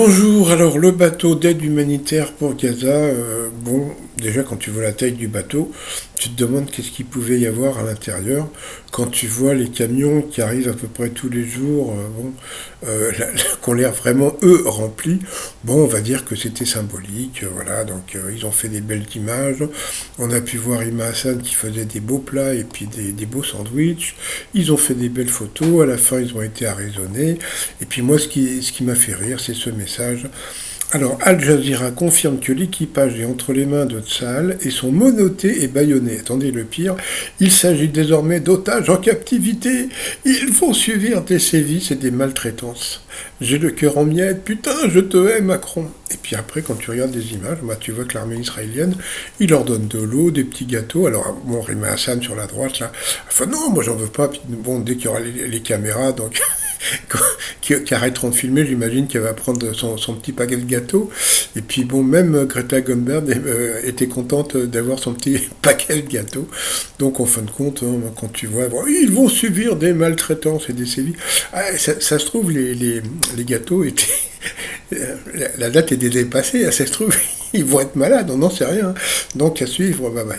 Bonjour, alors le bateau d'aide humanitaire pour Gaza, déjà quand tu vois la taille du bateau, tu te demandes qu'est-ce qu'il pouvait y avoir à l'intérieur. Quand tu vois les camions qui arrivent à peu près tous les jours, qui ont l'air vraiment eux remplis, bon on va dire que c'était symbolique, voilà, donc ils ont fait des belles images. On a pu voir Ima Hassan qui faisait des beaux plats et puis des beaux sandwichs. Ils ont fait des belles photos, à la fin ils ont été arraisonnés. Et puis moi ce qui m'a fait rire, c'est ce message. Alors, Al Jazeera confirme que l'équipage est entre les mains de Tsahal et sont menottés et bâillonnés. Attendez le pire, il s'agit désormais d'otages en captivité. Ils vont subir des sévices et des maltraitances. J'ai le cœur en miettes, putain, je te hais, Macron. Et puis après, quand tu regardes des images, tu vois que l'armée israélienne, il leur donne de l'eau, des petits gâteaux. Alors, bon, Rima Hassan sur la droite, là, enfin non, moi j'en veux pas. Puis, bon, dès qu'il y aura les caméras, donc qui arrêteront de filmer, j'imagine qu'elle va prendre son petit paquet de gâteaux. Et puis bon, même Greta Thunberg était contente d'avoir son petit paquet de gâteaux. Donc en fin de compte, quand tu vois, bon, ils vont subir des maltraitances et des sévices. Ah, ça se trouve, les gâteaux étaient... la date était dépassée, ça se trouve, ils vont être malades, on n'en sait rien. Donc à suivre, bye bye.